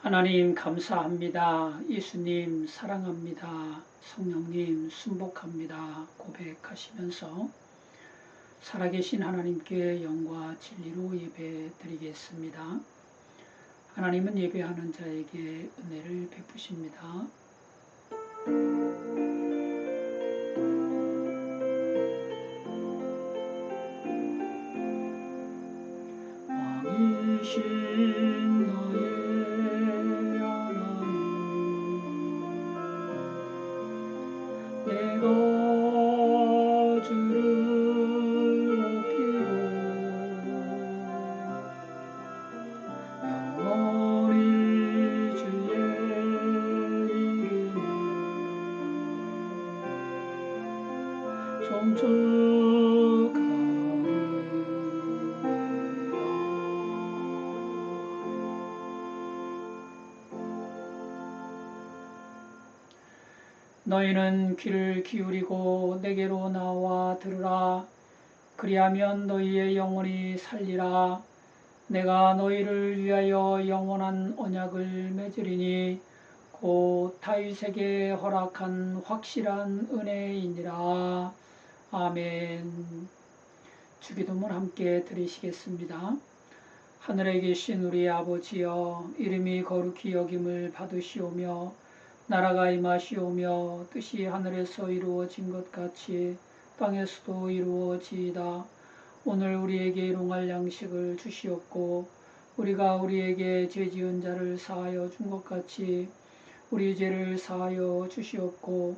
하나님 감사합니다. 예수님 사랑합니다. 성령님 순복합니다. 고백하시면서 살아계신 하나님께 영과 진리로 예배 드리겠습니다. 하나님은 예배하는 자에게 은혜를 베푸십니다. 왕이신 나의 내가 주를 높이고 영원히 주의 이름을 너희는 귀를 기울이고 내게로 나와 들으라. 그리하면 너희의 영혼이 살리라. 내가 너희를 위하여 영원한 언약을 맺으리니 곧 다윗에게 허락한 확실한 은혜이니라. 아멘. 주기도문 함께 드리시겠습니다. 하늘에 계신 우리 아버지여, 이름이 거룩히 여김을 받으시오며 나라가 임하시오며 뜻이 하늘에서 이루어진 것 같이 땅에서도 이루어지이다. 오늘 우리에게 일용할 양식을 주시옵고 우리가 우리에게 죄지은 자를 사하여 준 것 같이 우리 죄를 사하여 주시옵고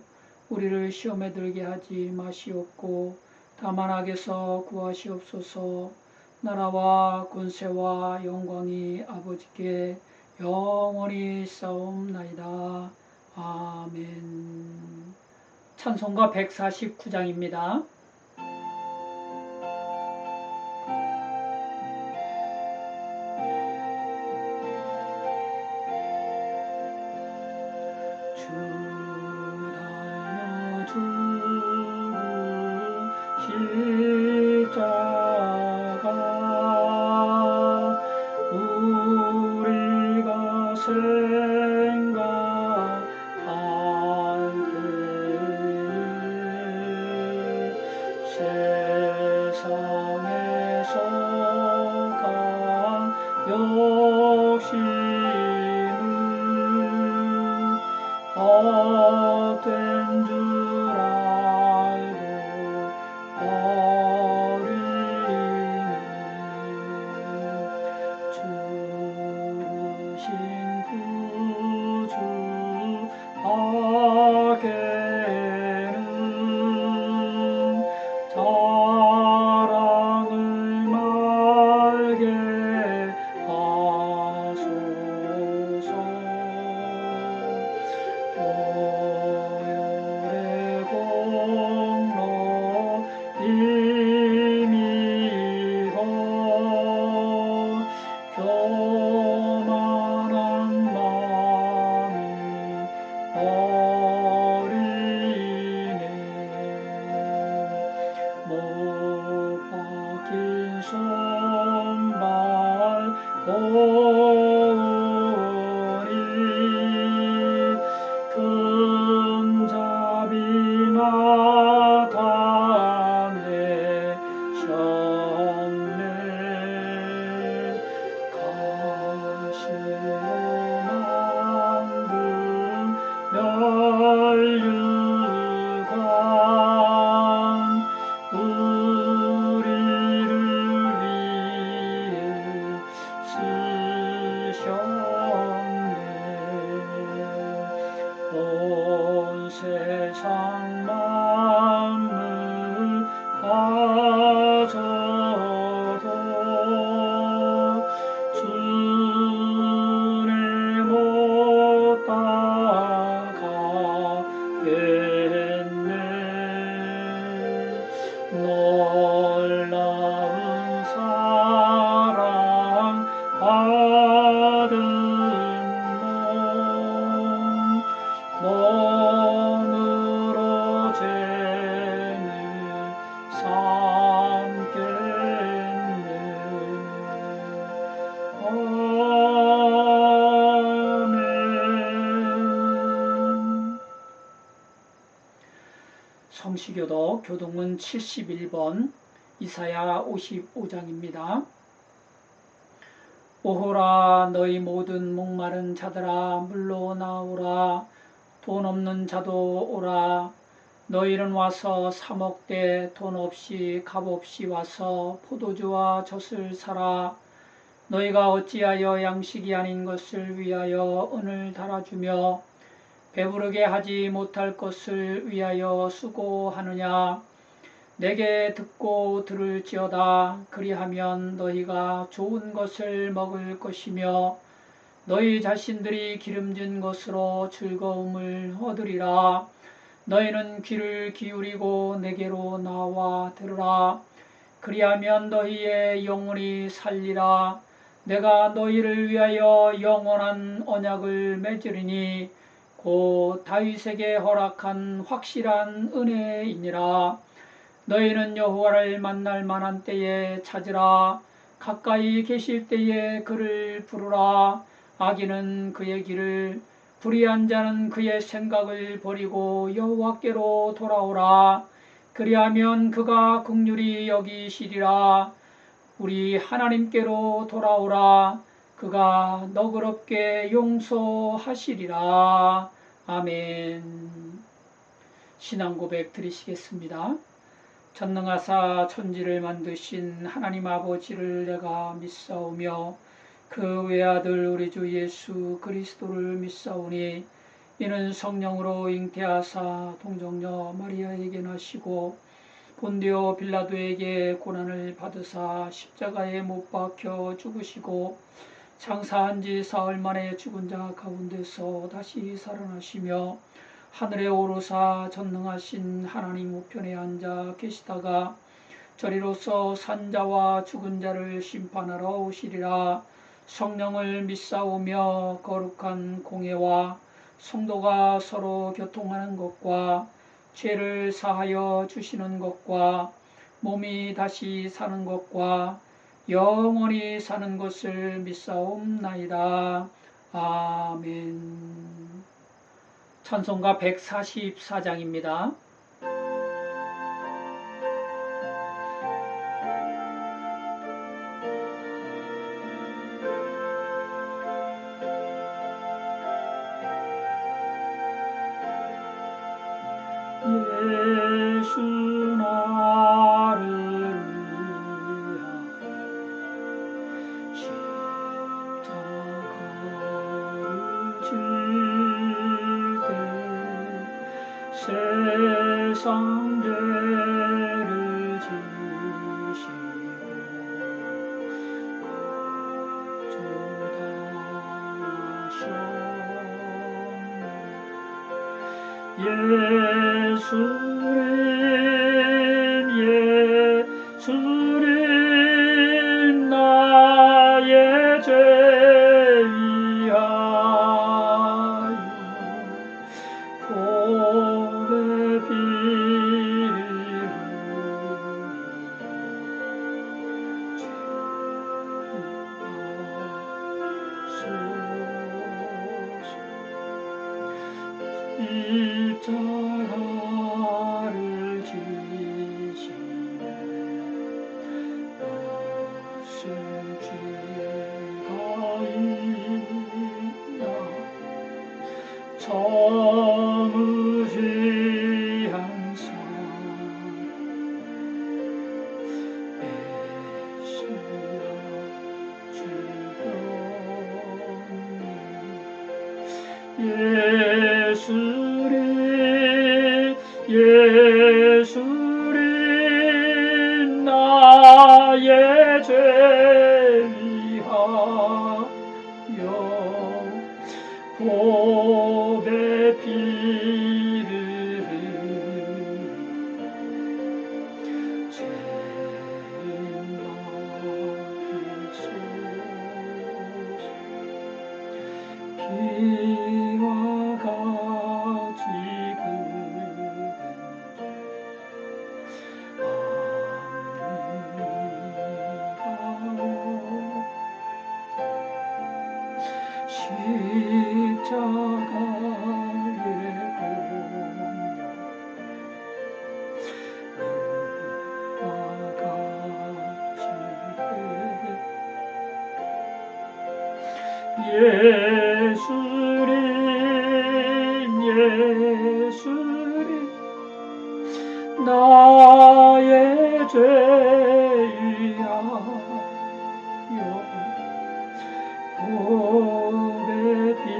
우리를 시험에 들게 하지 마시옵고 다만 악에서 구하시옵소서. 나라와 권세와 영광이 아버지께 영원히 싸움나이다. 아멘. 찬송가 149장입니다. 주 달려 십자가 우리가 생각할 때 세상에서가 욕심을 성시교독 교동문 71번 이사야 55장입니다. 오호라 너희 모든 목마른 자들아 물로 나오라. 돈 없는 자도 오라. 너희는 와서 사 먹되 돈 없이 값 없이 와서 포도주와 젖을 사라. 너희가 어찌하여 양식이 아닌 것을 위하여 은을 달아주며 배부르게 하지 못할 것을 위하여 수고하느냐. 내게 듣고 들을지어다. 그리하면 너희가 좋은 것을 먹을 것이며 너희 자신들이 기름진 것으로 즐거움을 얻으리라. 너희는 귀를 기울이고 내게로 나와 들으라. 그리하면 너희의 영혼이 살리라. 내가 너희를 위하여 영원한 언약을 맺으리니 곧 다윗에게 허락한 확실한 은혜이니라. 너희는 여호와를 만날 만한 때에 찾으라. 가까이 계실 때에 그를 부르라. 악인은 그의 길을, 불의한 자는 그의 생각을 버리고 여호와께로 돌아오라. 그리하면 그가 긍휼히 여기시리라. 우리 하나님께로 돌아오라. 그가 너그럽게 용서하시리라. 아멘. 신앙 고백 드리시겠습니다. 전능하사 천지를 만드신 하나님 아버지를 내가 믿사오며 그 외아들 우리 주 예수 그리스도를 믿사오니 이는 성령으로 잉태하사 동정녀 마리아에게 나시고 본디오 빌라도에게 고난을 받으사 십자가에 못 박혀 죽으시고 장사한 지 사흘 만에 죽은 자 가운데서 다시 살아나시며 하늘에 오르사 전능하신 하나님 우편에 앉아 계시다가 저리로서 산자와 죽은 자를 심판하러 오시리라. 성령을 믿사오며 거룩한 공예와 성도가 서로 교통하는 것과 죄를 사하여 주시는 것과 몸이 다시 사는 것과 영원히 사는 것을 믿사옵나이다. 아멘. 찬송가 144장입니다. 예수 나를 위하여 십자가를 질 세상 죄를 지시고 고초당하셨네. 예수님 나의 죄 위하여 보배 피를 십자가를 지시네. 무슨 죄가 있나 저무지한 삶 메시아 예수님 나의 죄 위하여 보배 피를 죄인 나이소서. 피와 같이 십자가의 공로 예수님 예수님 나의 죄 위하여 보배 피를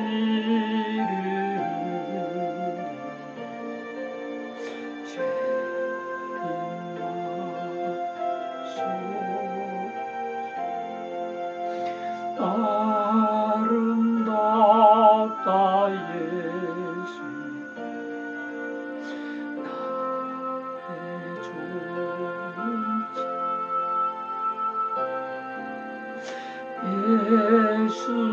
아름답다 예수 나의 좋은 예수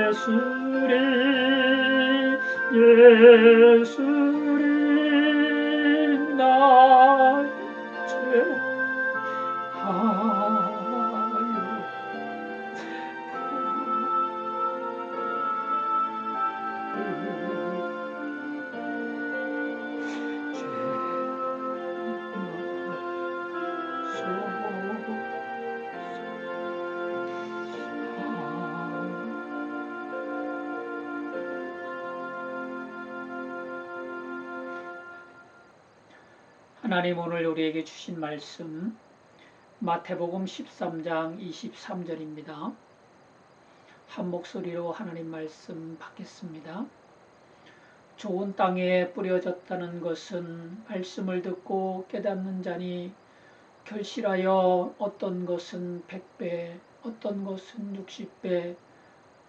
예수리 예수리 나의 죄하여 하나님 오늘 우리에게 주신 말씀 마태복음 13장 23절입니다. 한 목소리로 하나님 말씀 받겠습니다. 좋은 땅에 뿌려졌다는 것은 말씀을 듣고 깨닫는 자니 결실하여 어떤 것은 100배, 어떤 것은 60배,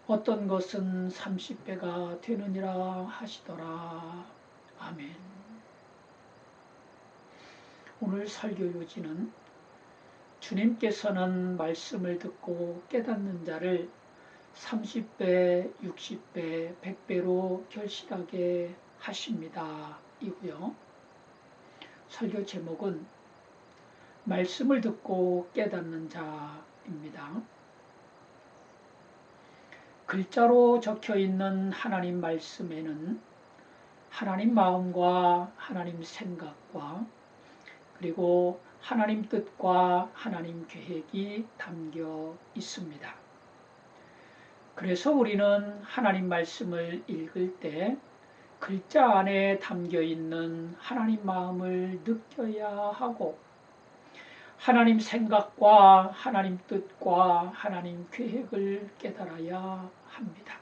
어떤 것은 30배가 되느니라 하시더라. 아멘. 오늘 설교 요지는 주님께서는 말씀을 듣고 깨닫는 자를 30배, 60배, 100배로 결실하게 하십니다. 이고요. 설교 제목은 말씀을 듣고 깨닫는 자입니다. 글자로 적혀 있는 하나님 말씀에는 하나님 마음과 하나님 생각과 그리고 하나님 뜻과 하나님 계획이 담겨 있습니다. 그래서 우리는 하나님 말씀을 읽을 때 글자 안에 담겨 있는 하나님 마음을 느껴야 하고 하나님 생각과 하나님 뜻과 하나님 계획을 깨달아야 합니다.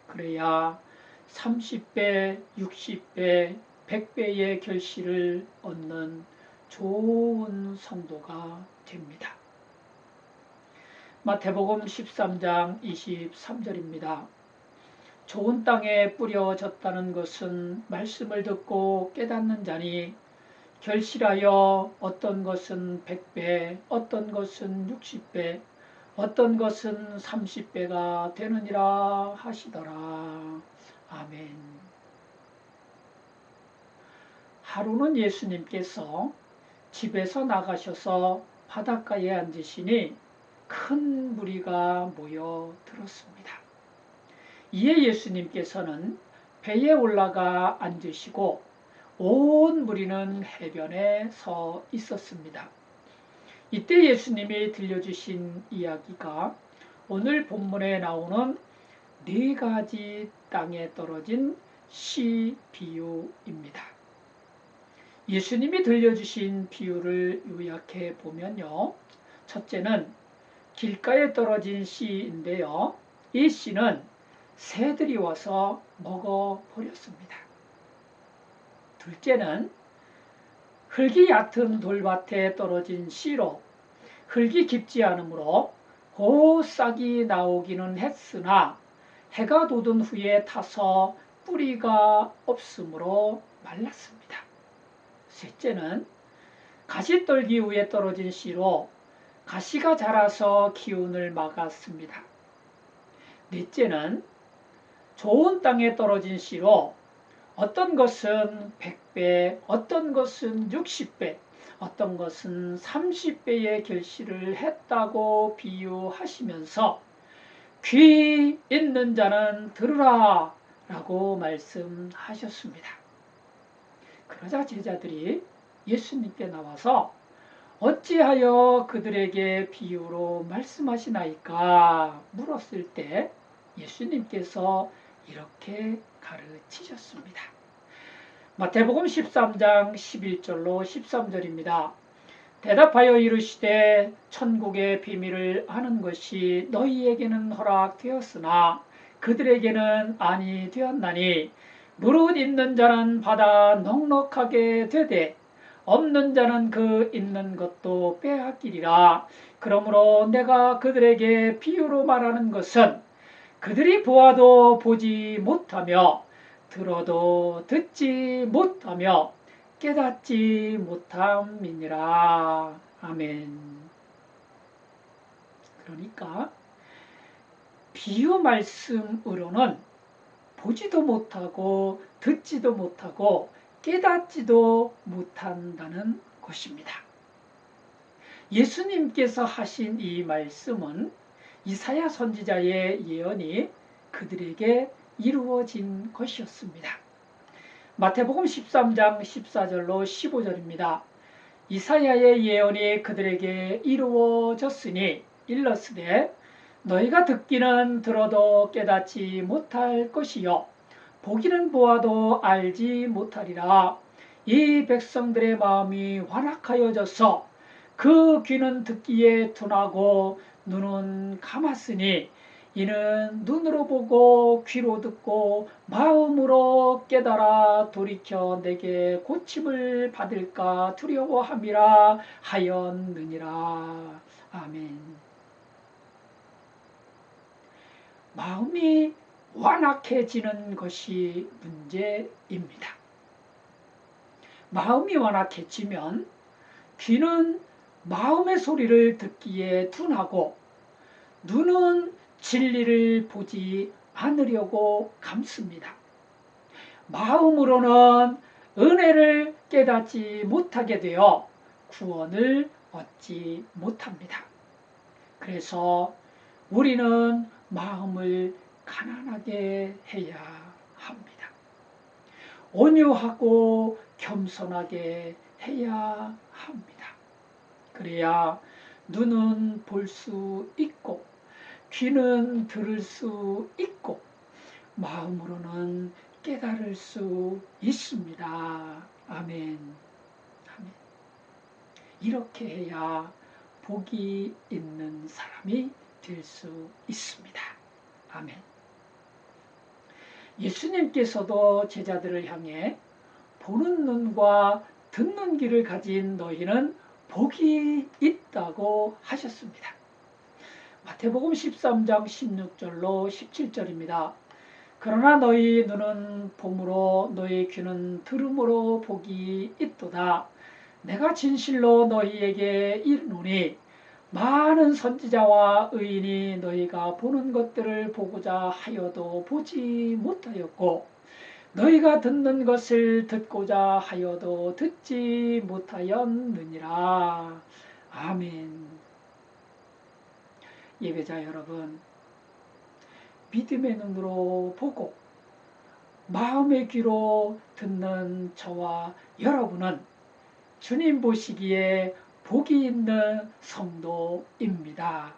그래야 30배, 60배, 100배의 결실을 얻는 좋은 성도가 됩니다. 마태복음 13장 23절입니다. 좋은 땅에 뿌려졌다는 것은 말씀을 듣고 깨닫는 자니 결실하여 어떤 것은 100배, 어떤 것은 60배, 어떤 것은 30배가 되느니라 하시더라. 아멘. 하루는 예수님께서 집에서 나가셔서 바닷가에 앉으시니 큰 무리가 모여 들었습니다. 이에 예수님께서는 배에 올라가 앉으시고 온 무리는 해변에 서 있었습니다. 이때 예수님이 들려주신 이야기가 오늘 본문에 나오는 4가지 땅에 떨어진 씨 비유입니다. 예수님이 들려주신 비유를 요약해 보면요. 첫째는 길가에 떨어진 씨인데요. 이 씨는 새들이 와서 먹어버렸습니다. 둘째는 흙이 얕은 돌밭에 떨어진 씨로 흙이 깊지 않으므로 싹이 나오기는 했으나 해가 돋은 후에 타서 뿌리가 없으므로 말랐습니다. 셋째는 가시떨기 위에 떨어진 씨로 가시가 자라서 기운을 막았습니다. 넷째는 좋은 땅에 떨어진 씨로 어떤 것은 100배, 어떤 것은 60배, 어떤 것은 30배의 결실을 했다고 비유하시면서 귀 있는 자는 들으라 라고 말씀하셨습니다. 그러자 제자들이 예수님께 나와서 어찌하여 그들에게 비유로 말씀하시나이까 물었을 때 예수님께서 이렇게 가르치셨습니다. 마태복음 13장 11절로 13절입니다. 대답하여 이르시되 천국의 비밀을 아는 것이 너희에게는 허락되었으나 그들에게는 아니 되었나니 무릇 있는 자는 받아 넉넉하게 되되 없는 자는 그 있는 것도 빼앗기리라. 그러므로 내가 그들에게 비유로 말하는 것은 그들이 보아도 보지 못하며 들어도 듣지 못하며 깨닫지 못함이니라. 아멘. 그러니까 비유 말씀으로는 보지도 못하고 듣지도 못하고 깨닫지도 못한다는 것입니다. 예수님께서 하신 이 말씀은 이사야 선지자의 예언이 그들에게 이루어진 것이었습니다. 마태복음 13장 14절로 15절입니다. 이사야의 예언이 그들에게 이루어졌으니 일렀으되 너희가 듣기는 들어도 깨닫지 못할 것이요 보기는 보아도 알지 못하리라. 이 백성들의 마음이 완악하여져서 그 귀는 듣기에 둔하고 눈은 감았으니 이는 눈으로 보고 귀로 듣고 마음으로 깨달아 돌이켜 내게 고침을 받을까 두려워함이라 하였느니라. 아멘. 마음이 완악해지는 것이 문제입니다. 마음이 완악해지면 귀는 마음의 소리를 듣기에 둔하고 눈은 진리를 보지 않으려고 감습니다. 마음으로는 은혜를 깨닫지 못하게 되어 구원을 얻지 못합니다. 그래서 우리는 마음을 가난하게 해야 합니다. 온유하고 겸손하게 해야 합니다. 그래야 눈은 볼 수 있고 귀는 들을 수 있고 마음으로는 깨달을 수 있습니다. 아멘. 아멘. 이렇게 해야 복이 있는 사람이 될 수 있습니다. 아멘. 예수님께서도 제자들을 향해 보는 눈과 듣는 귀를 가진 너희는 복이 있다고 하셨습니다. 마태복음 13장 16절로 17절입니다. 그러나 너희 눈은 봄으로 너희 귀는 들음으로 복이 있도다. 내가 진실로 너희에게 이르노니 많은 선지자와 의인이 너희가 보는 것들을 보고자 하여도 보지 못하였고 너희가 듣는 것을 듣고자 하여도 듣지 못하였느니라. 아멘. 예배자 여러분, 믿음의 눈으로 보고 마음의 귀로 듣는 저와 여러분은 주님 보시기에 복이 있는 성도입니다.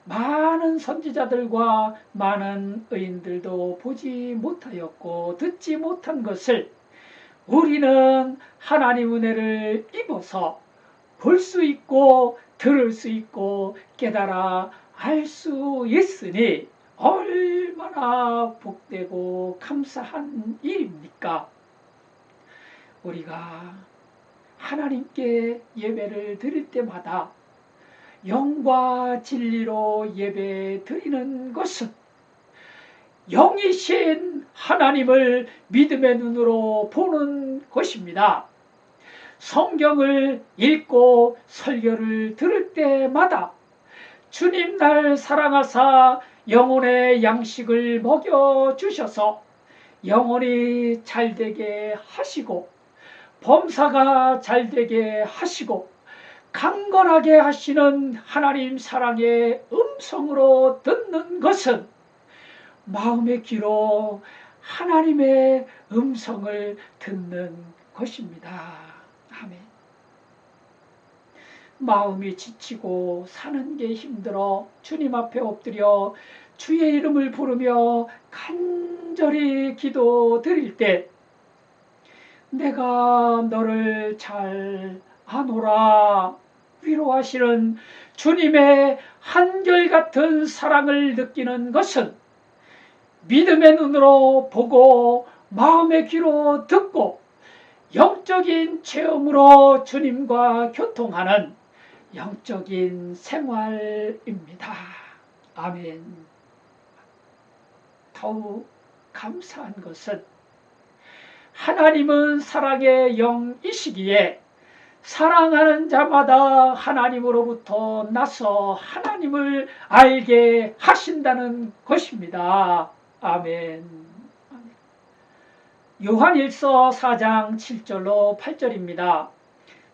많은 선지자들과 많은 의인들도 보지 못하였고 듣지 못한 것을 우리는 하나님 은혜를 입어서 볼 수 있고 들을 수 있고 깨달아 알 수 있으니 얼마나 복되고 감사한 일입니까? 우리가 하나님께 예배를 드릴 때마다 영과 진리로 예배 드리는 것은 영이신 하나님을 믿음의 눈으로 보는 것입니다. 성경을 읽고 설교를 들을 때마다 주님 날 사랑하사 영혼의 양식을 먹여주셔서 영혼이 잘되게 하시고 범사가 잘되게 하시고 강건하게 하시는 하나님 사랑의 음성으로 듣는 것은 마음의 귀로 하나님의 음성을 듣는 것입니다. 아멘. 마음이 지치고 사는 게 힘들어 주님 앞에 엎드려 주의 이름을 부르며 간절히 기도드릴 때 내가 너를 잘 아노라 위로하시는 주님의 한결같은 사랑을 느끼는 것은 믿음의 눈으로 보고 마음의 귀로 듣고 영적인 체험으로 주님과 교통하는 영적인 생활입니다. 아멘. 더욱 감사한 것은 하나님은 사랑의 영이시기에 사랑하는 자마다 하나님으로부터 나서 하나님을 알게 하신다는 것입니다. 아멘. 요한일서 4장 7절로 8절입니다.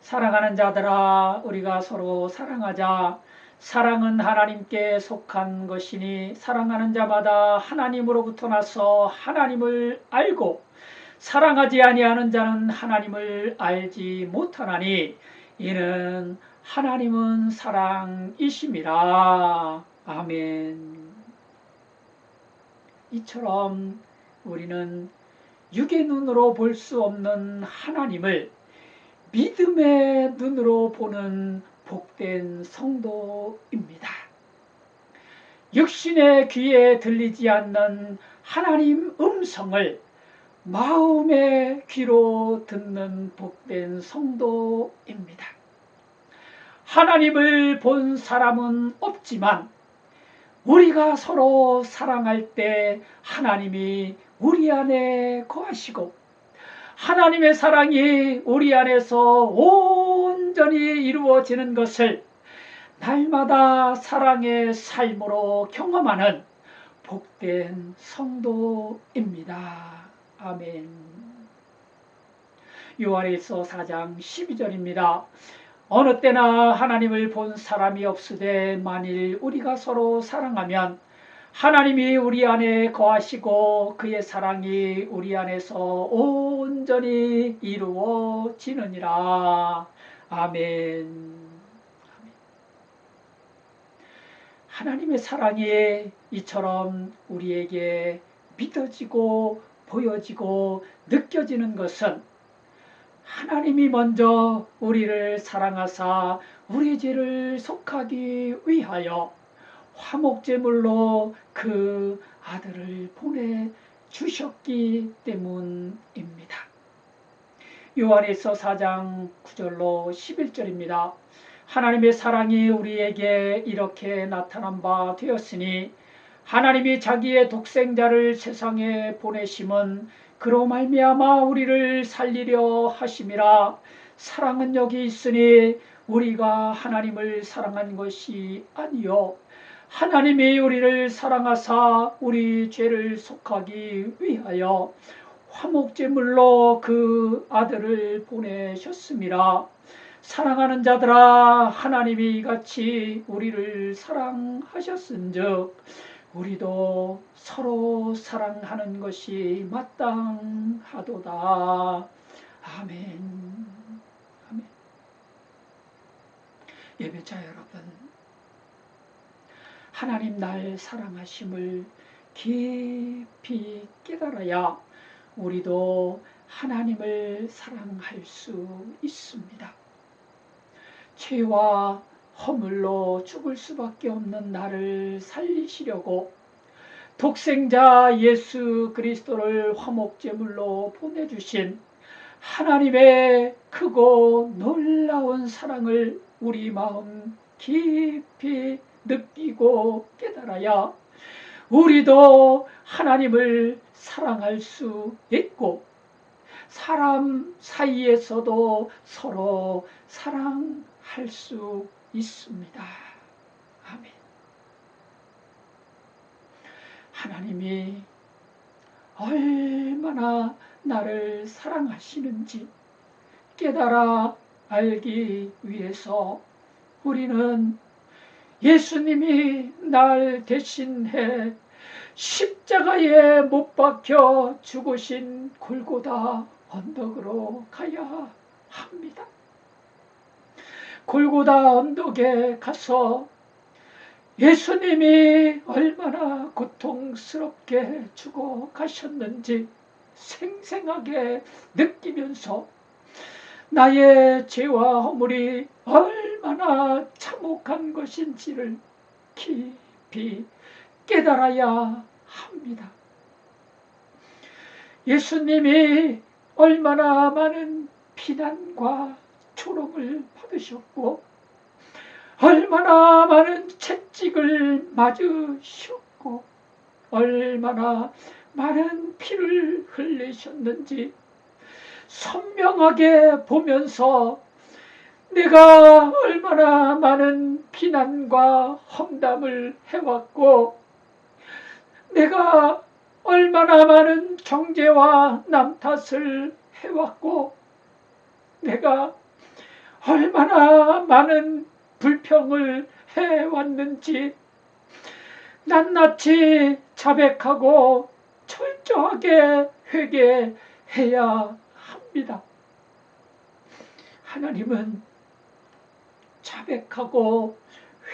사랑하는 자들아 우리가 서로 사랑하자. 사랑은 하나님께 속한 것이니 사랑하는 자마다 하나님으로부터 나서 하나님을 알고 사랑하지 아니하는 자는 하나님을 알지 못하나니 이는 하나님은 사랑이심이라. 아멘. 이처럼 우리는 육의 눈으로 볼 수 없는 하나님을 믿음의 눈으로 보는 복된 성도입니다. 육신의 귀에 들리지 않는 하나님 음성을 마음의 귀로 듣는 복된 성도입니다. 하나님을 본 사람은 없지만 우리가 서로 사랑할 때 하나님이 우리 안에 거하시고 하나님의 사랑이 우리 안에서 온전히 이루어지는 것을 날마다 사랑의 삶으로 경험하는 복된 성도입니다. 아멘. 요한일서 4장 12절입니다. 어느 때나 하나님을 본 사람이 없으되 만일 우리가 서로 사랑하면 하나님이 우리 안에 거하시고 그의 사랑이 우리 안에서 온전히 이루어지느니라. 아멘. 하나님의 사랑이 이처럼 우리에게 믿어지고 보여지고 느껴지는 것은 하나님이 먼저 우리를 사랑하사 우리 죄를 속하기 위하여 화목제물로 그 아들을 보내주셨기 때문입니다. 요한일서 4장 9절로 11절입니다. 하나님의 사랑이 우리에게 이렇게 나타난 바 되었으니 하나님이 자기의 독생자를 세상에 보내심은 그로 말미암아 우리를 살리려 하심이라. 사랑은 여기 있으니 우리가 하나님을 사랑한 것이 아니요 하나님이 우리를 사랑하사 우리 죄를 속하기 위하여 화목제물로 그 아들을 보내셨음이라. 사랑하는 자들아 하나님이 이같이 우리를 사랑하셨은즉 우리도 서로 사랑하는 것이 마땅하도다. 아멘. 아멘. 예배자 여러분, 하나님 날 사랑하심을 깊이 깨달아야 우리도 하나님을 사랑할 수 있습니다. 죄와 허물로 죽을 수밖에 없는 나를 살리시려고 독생자 예수 그리스도를 화목제물로 보내주신 하나님의 크고 놀라운 사랑을 우리 마음 깊이 느끼고 깨달아야 우리도 하나님을 사랑할 수 있고 사람 사이에서도 서로 사랑할 수 있습니다. 아멘. 하나님이 얼마나 나를 사랑하시는지 깨달아 알기 위해서 우리는 예수님이 날 대신해 십자가에 못 박혀 죽으신 골고다 언덕으로 가야 합니다. 골고다 언덕에 가서 예수님이 얼마나 고통스럽게 죽어 가셨는지 생생하게 느끼면서 나의 죄와 허물이 얼마나 참혹한 것인지를 깊이 깨달아야 합니다. 예수님이 얼마나 많은 비난과 조롱을 받으셨고 얼마나 많은 채찍을 맞으셨고 얼마나 많은 피를 흘리셨는지 선명하게 보면서 내가 얼마나 많은 비난과 험담을 해왔고 내가 얼마나 많은 정죄와 남탓을 해왔고 내가 얼마나 많은 불평을 해왔는지 낱낱이 자백하고 철저하게 회개해야 합니다. 하나님은 자백하고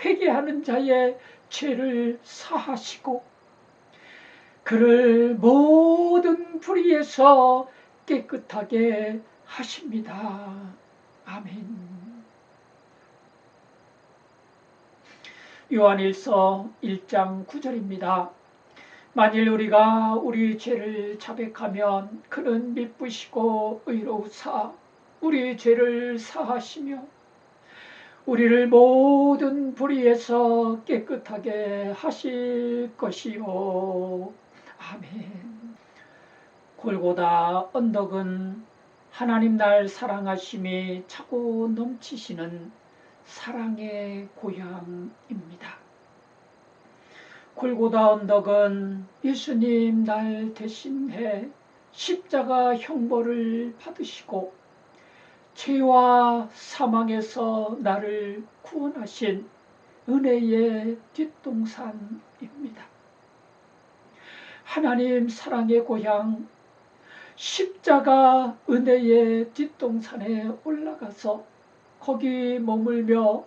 회개하는 자의 죄를 사하시고 그를 모든 불의에서 깨끗하게 하십니다. 아멘. 요한일서 1장 9절입니다. 만일 우리가 우리 죄를 자백하면 그는 미쁘시고 의로우사 우리 죄를 사하시며 우리를 모든 불의에서 깨끗하게 하실 것이요. 아멘. 골고다 언덕은 하나님 날 사랑하심이 차고 넘치시는 사랑의 고향입니다. 골고다 언덕은 예수님 날 대신해 십자가 형벌을 받으시고 죄와 사망에서 나를 구원하신 은혜의 뒷동산입니다. 하나님 사랑의 고향 십자가 은혜의 뒷동산에 올라가서 거기 머물며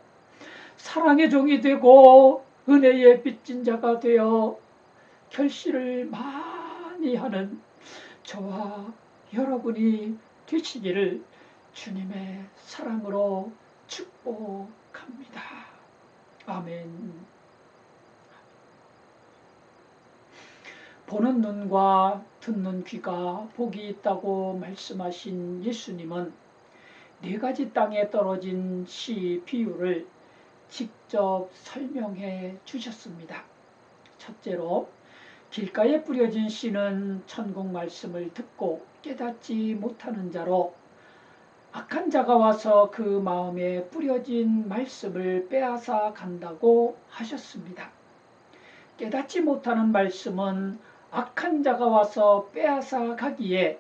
사랑의 종이 되고 은혜의 빚진 자가 되어 결실을 많이 하는 저와 여러분이 되시기를 주님의 사랑으로 축복합니다. 아멘. 보는 눈과 듣는 귀가 복이 있다고 말씀하신 예수님은 4가지 땅에 떨어진 씨 비유를 직접 설명해 주셨습니다. 첫째로 길가에 뿌려진 씨는 천국 말씀을 듣고 깨닫지 못하는 자로 악한 자가 와서 그 마음에 뿌려진 말씀을 빼앗아 간다고 하셨습니다. 깨닫지 못하는 말씀은 악한 자가 와서 빼앗아 가기에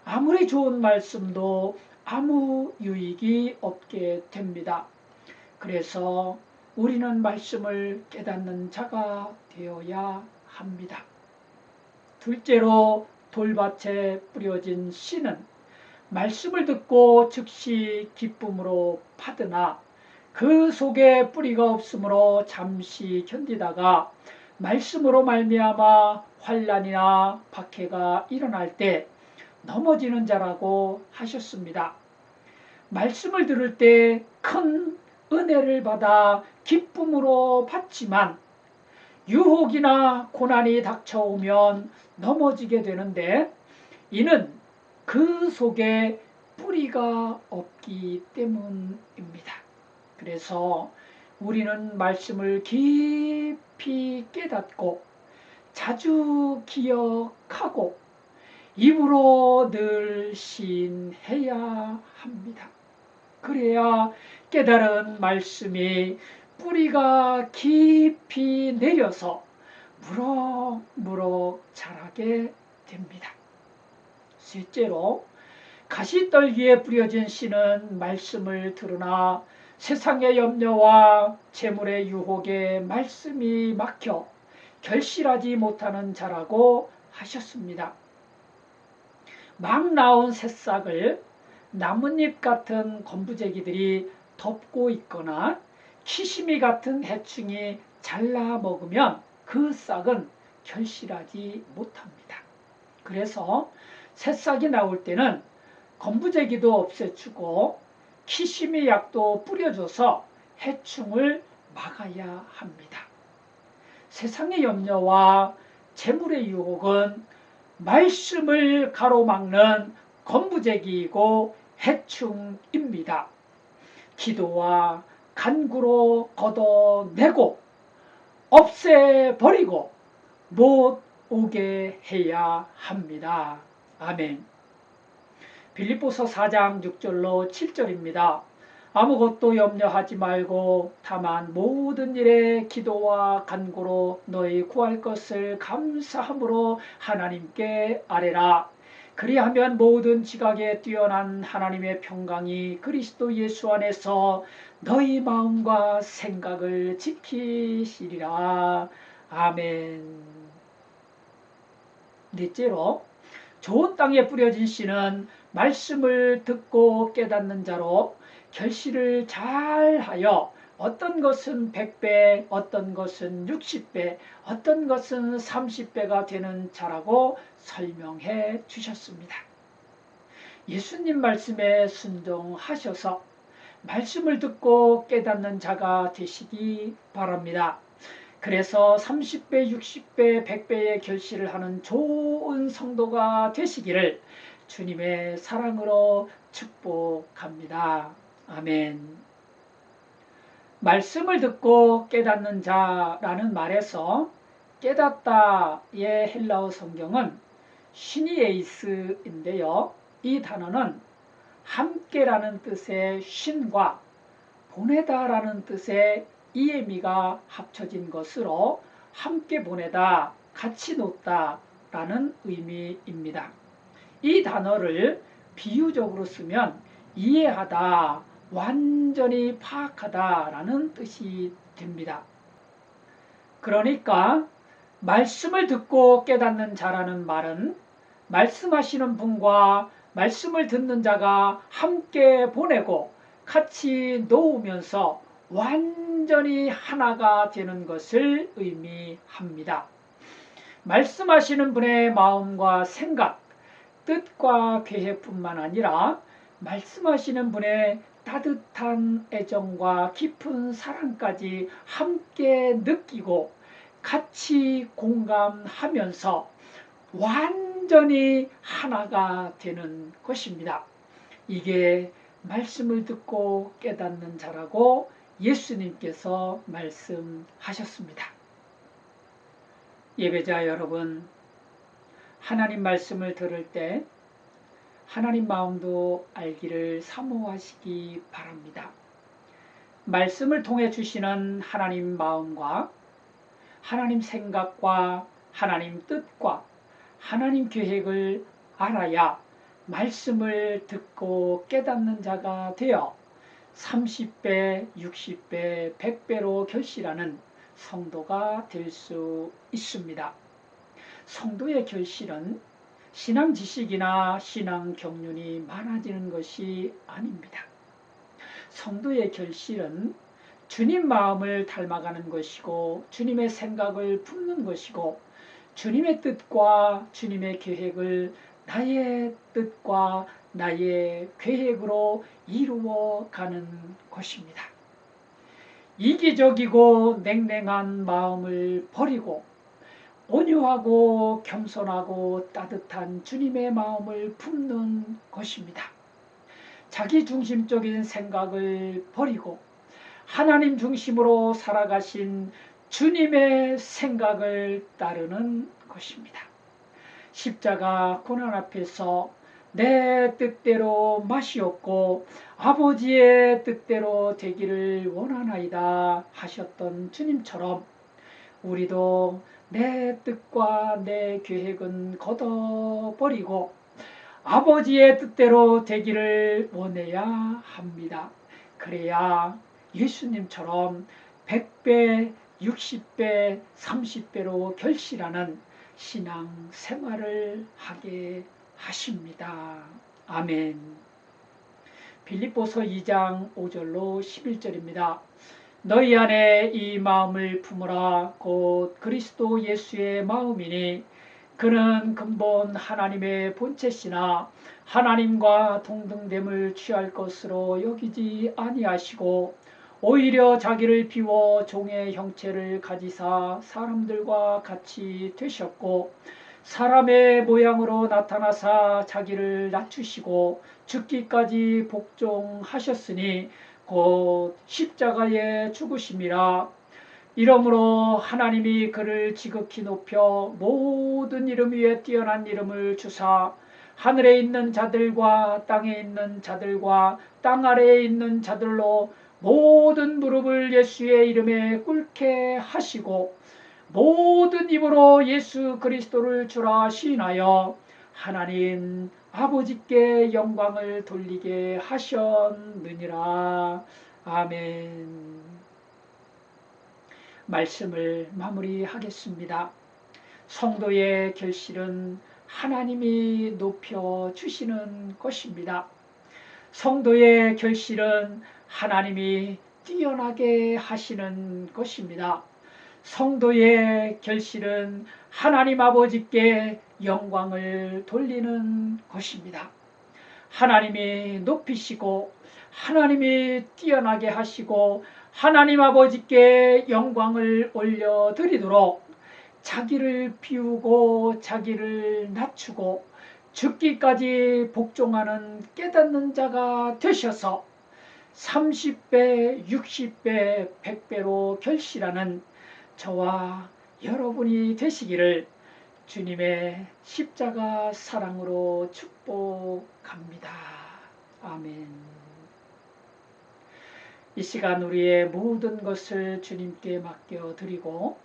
아무리 좋은 말씀도 아무 유익이 없게 됩니다. 그래서 우리는 말씀을 깨닫는 자가 되어야 합니다. 둘째로 돌밭에 뿌려진 씨는 말씀을 듣고 즉시 기쁨으로 받으나 그 속에 뿌리가 없으므로 잠시 견디다가 말씀으로 말미암아 환난이나 박해가 일어날 때 넘어지는 자라고 하셨습니다. 말씀을 들을 때 큰 은혜를 받아 기쁨으로 받지만 유혹이나 고난이 닥쳐오면 넘어지게 되는데 이는 그 속에 뿌리가 없기 때문입니다. 그래서 우리는 말씀을 깊이 깨닫고 자주 기억하고 입으로 늘 시인해야 합니다. 그래야 깨달은 말씀이 뿌리가 깊이 내려서 무럭무럭 자라게 됩니다. 셋째로 가시떨기에 뿌려진 씨는 말씀을 들으나 세상의 염려와 재물의 유혹에 말씀이 막혀 결실하지 못하는 자라고 하셨습니다. 막 나온 새싹을 나뭇잎 같은 건부제기들이 덮고 있거나 키시미 같은 해충이 잘라 먹으면 그 싹은 결실하지 못합니다. 그래서 새싹이 나올 때는 건부제기도 없애주고 키시미 약도 뿌려줘서 해충을 막아야 합니다. 세상의 염려와 재물의 유혹은 말씀을 가로막는 건부제기이고 해충입니다. 기도와 간구로 걷어내고 없애버리고 못 오게 해야 합니다. 아멘. 빌립보서 4장 6절로 7절입니다. 아무것도 염려하지 말고 다만 모든 일에 기도와 간구로 너희 구할 것을 감사함으로 하나님께 아뢰라. 그리하면 모든 지각에 뛰어난 하나님의 평강이 그리스도 예수 안에서 너희 마음과 생각을 지키시리라. 아멘. 넷째로, 좋은 땅에 뿌려진 씨는 말씀을 듣고 깨닫는 자로 결실을 잘하여 어떤 것은 100배, 어떤 것은 60배, 어떤 것은 30배가 되는 자라고 설명해 주셨습니다. 예수님 말씀에 순종하셔서 말씀을 듣고 깨닫는 자가 되시기 바랍니다. 그래서 30배, 60배, 100배의 결실을 하는 좋은 성도가 되시기를 주님의 사랑으로 축복합니다. 아멘. 말씀을 듣고 깨닫는 자라는 말에서 깨닫다의 헬라어 성경은 시니에이스인데요. 이 단어는 함께라는 뜻의 쉰과 보내다라는 뜻의 이에미가 합쳐진 것으로 함께 보내다, 같이 놓다 라는 의미입니다. 이 단어를 비유적으로 쓰면 이해하다, 완전히 파악하다 라는 뜻이 됩니다. 그러니까 말씀을 듣고 깨닫는 자라는 말은 말씀하시는 분과 말씀을 듣는 자가 함께 보내고 같이 놓으면서 완전히 하나가 되는 것을 의미합니다. 말씀하시는 분의 마음과 생각, 뜻과 계획뿐만 아니라 말씀하시는 분의 따뜻한 애정과 깊은 사랑까지 함께 느끼고 같이 공감하면서 완전히 하나가 되는 것입니다. 이게 말씀을 듣고 깨닫는 자라고 예수님께서 말씀하셨습니다. 예배자 여러분, 하나님 말씀을 들을 때 하나님 마음도 알기를 사모하시기 바랍니다. 말씀을 통해 주시는 하나님 마음과 하나님 생각과 하나님 뜻과 하나님 계획을 알아야 말씀을 듣고 깨닫는 자가 되어 30배, 60배, 100배로 결실하는 성도가 될 수 있습니다. 성도의 결실은 신앙 지식이나 신앙 경륜이 많아지는 것이 아닙니다. 성도의 결실은 주님 마음을 닮아가는 것이고 주님의 생각을 품는 것이고 주님의 뜻과 주님의 계획을 나의 뜻과 나의 계획으로 이루어가는 것입니다. 이기적이고 냉랭한 마음을 버리고 온유하고 겸손하고 따뜻한 주님의 마음을 품는 것입니다. 자기중심적인 생각을 버리고 하나님 중심으로 살아가신 주님의 생각을 따르는 것입니다. 십자가 고난 앞에서 내 뜻대로 마시옵고 아버지의 뜻대로 되기를 원하나이다 하셨던 주님처럼 우리도 내 뜻과 내 계획은 걷어버리고 아버지의 뜻대로 되기를 원해야 합니다. 그래야 예수님처럼 100배, 60배, 30배로 결실하는 신앙 생활을 하게 하십니다. 아멘. 빌립보서 2장 5절로 11절입니다. 너희 안에 이 마음을 품으라. 곧 그리스도 예수의 마음이니 그는 근본 하나님의 본체시나 하나님과 동등됨을 취할 것으로 여기지 아니하시고 오히려 자기를 비워 종의 형체를 가지사 사람들과 같이 되셨고 사람의 모양으로 나타나사 자기를 낮추시고 죽기까지 복종하셨으니 곧 십자가에 죽으심이라. 이러므로 하나님이 그를 지극히 높여 모든 이름 위에 뛰어난 이름을 주사 하늘에 있는 자들과 땅에 있는 자들과 땅 아래에 있는 자들로 모든 무릎을 예수의 이름에 꿇게 하시고 모든 입으로 예수 그리스도를 주라 시인하여 하나님 아버지께 영광을 돌리게 하셨느니라. 아멘. 말씀을 마무리하겠습니다. 성도의 결실은 하나님이 높여주시는 것입니다. 성도의 결실은 하나님이 뛰어나게 하시는 것입니다. 성도의 결실은 하나님 아버지께 영광을 돌리는 것입니다. 하나님이 높이시고 하나님이 뛰어나게 하시고 하나님 아버지께 영광을 올려드리도록 자기를 비우고 자기를 낮추고 죽기까지 복종하는 깨닫는 자가 되셔서 30배, 60배, 100배로 결실하는 저와 여러분이 되시기를 주님의 십자가 사랑으로 축복합니다. 아멘. 이 시간 우리의 모든 것을 주님께 맡겨드리고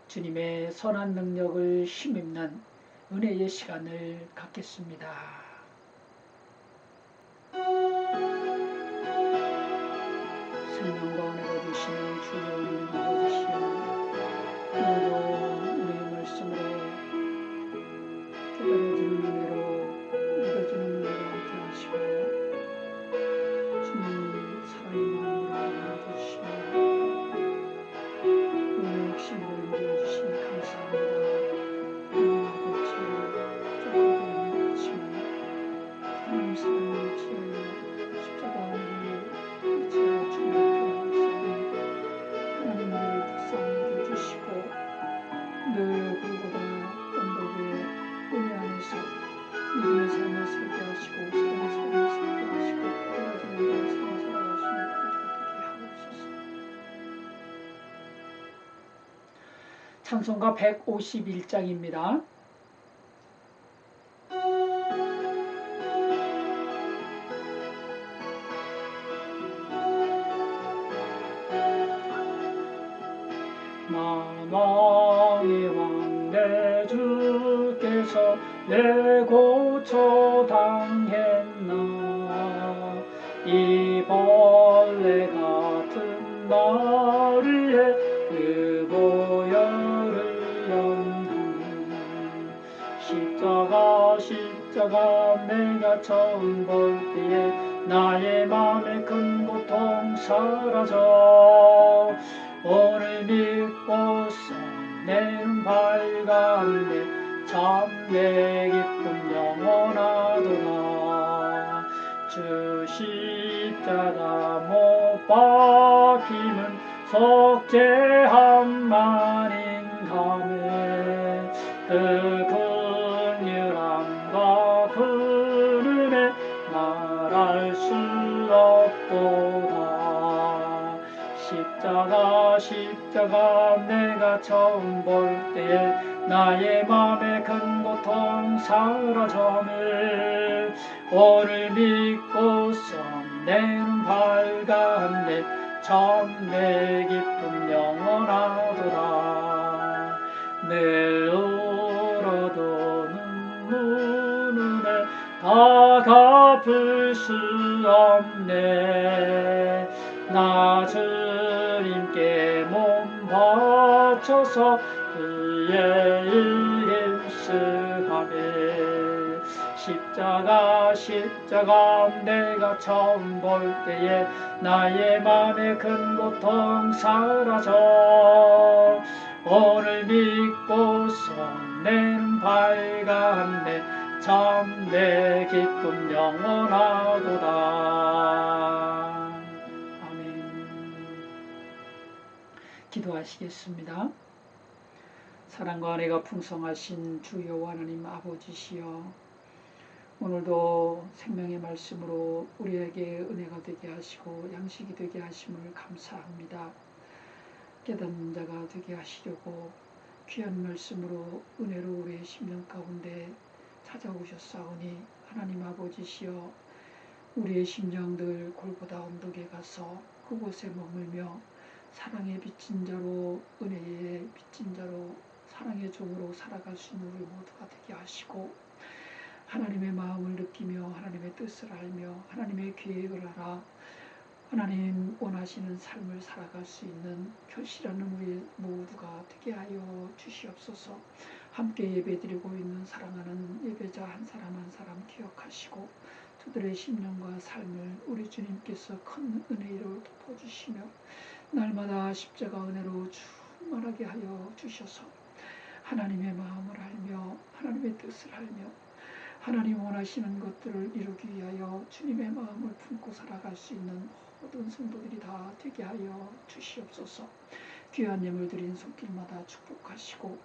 주님의 선한 능력을 힘입는 은혜의 시간을 갖겠습니다. 생명과 은혜를 주시는 주의 은혜를 아버지시여, 오늘도 우리의 말씀으로 깨달아지는 은혜로 믿어지는 은혜로 함께 하시고 주님 사랑의 마음으로 알아주시며 오늘 핵심으로 인도해 주시니 감사합니다. 하나님 아버지 족하고 그렇지만 하나님 사랑을 지하여 십자가 은혜를 지하여 주님께 하나님 우리를 불쌍히 여겨주시고 늘 골고다 언덕의 은혜 안에서 믿음의 삶을 살게 하시고 사랑의 삶을 살게 하시고 깨달아지는 자의 삶을 살아가시는 우리가 되게 하옵소서. 찬송가 151장입니다. 만왕의 왕 내 주께서 내 고쳐 당했나. 이 벌레 같은 나를 위해 그 보혈을 연하니 십자가 내가 처음 볼 때에 나의 맘에 큰 고통 사라져 오늘 믿고서 내 눈 밝았네. 참 내 기쁨 영원하도다. 주 십자가 못 박힘은 속죄함만인 감에 그 긍휼함과 그 은혜 말할 수 없도다. 십자가 내가 처음 볼 때에 나의 맘에 큰 고통 사라졌네. 오늘 믿고서 내 눈 밝았네. 참 내 기쁨 영원하도다. 늘 울어도 눈물에 다 갚을 수 없네. 나 주님께 몸 바쳐서 그의 일 힘쓰하네. 십자가 내가 처음 볼 때에 나의 맘의 큰 고통 사라져 오늘 믿고서 내는 밝았네. 참 내 기쁨 영원하도다. 아멘. 기도하시겠습니다. 사랑과 은혜가 풍성하신 주 여호와 하나님 아버지시여, 오늘도 생명의 말씀으로 우리에게 은혜가 되게 하시고 양식이 되게 하심을 감사합니다. 깨닫는 자가 되게 하시려고 귀한 말씀으로 은혜로 우리의 심령 가운데 찾아오셨사오니 하나님 아버지시여, 우리의 심령들 골고다 언덕에 가서 그곳에 머물며 사랑의 빚진 자로, 은혜의 빚진 자로, 사랑의 종으로 살아갈 수 있는 우리 모두가 되게 하시고, 하나님의 마음을 느끼며 하나님의 뜻을 알며 하나님의 계획을 알아 하나님 원하시는 삶을 살아갈 수 있는 결실하는 우리 모두가 되게 하여 주시옵소서. 함께 예배드리고 있는 사랑하는 예배자 한 사람 한 사람 기억하시고 그들의 심령과 삶을 우리 주님께서 큰 은혜로 덮어주시며 날마다 십자가 은혜로 충만하게 하여 주셔서 하나님의 마음을 알며 하나님의 뜻을 알며 하나님 원하시는 것들을 이루기 위하여 주님의 마음을 품고 살아갈 수 있는 모든 성도들이 다 되게 하여 주시옵소서. 귀한 예물 드린 손길마다 축복하시고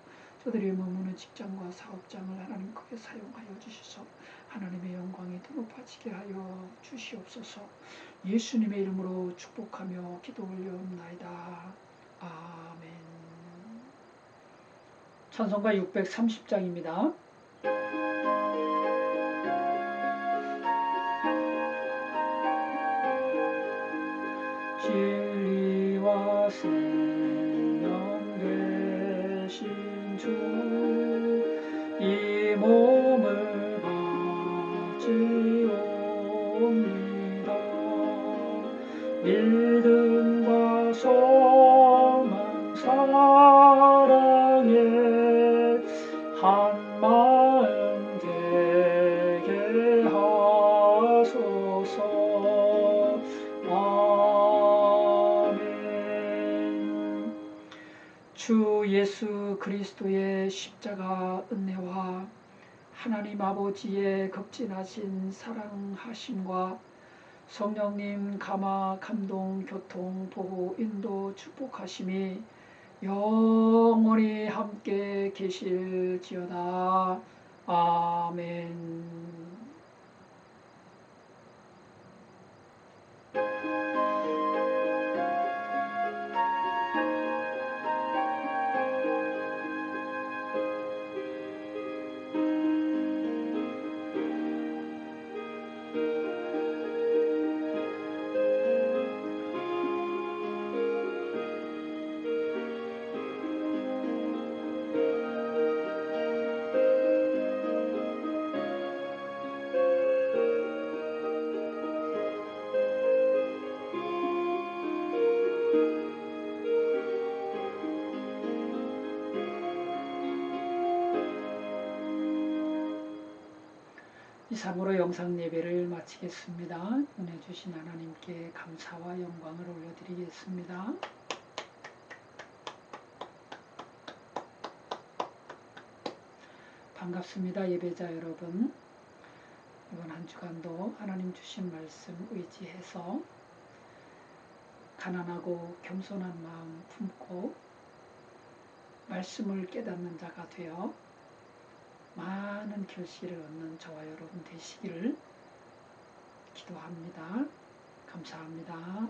저들이 머무는 직장과 사업장을 하나님 크게 사용하여 주셔서 하나님의 영광이 더 높아지게 하여 주시옵소서. 예수님의 이름으로 축복하며 기도 올려옵나이다. 아멘. 찬송가 630장입니다. 진리와 생명 되신 주, 이 몸을 바치옵니다. 믿음과 소망 사랑에 한 마음 되게 하소서. 주 예수 그리스도의 십자가 은혜와 하나님 아버지의 극진하신 사랑하심과 성령님 감화 감동 교통 보호 인도 축복하심이 영원히 함께 계실지어다. 아멘. 이상으로 영상 예배를 마치겠습니다. 은혜 주신 하나님께 감사와 영광을 올려드리겠습니다. 반갑습니다. 예배자 여러분. 이번 한 주간도 하나님 주신 말씀 의지해서 가난하고 겸손한 마음 품고 말씀을 깨닫는 자가 되어 많은 결실을 얻는 저와 여러분 되시기를 기도합니다. 감사합니다.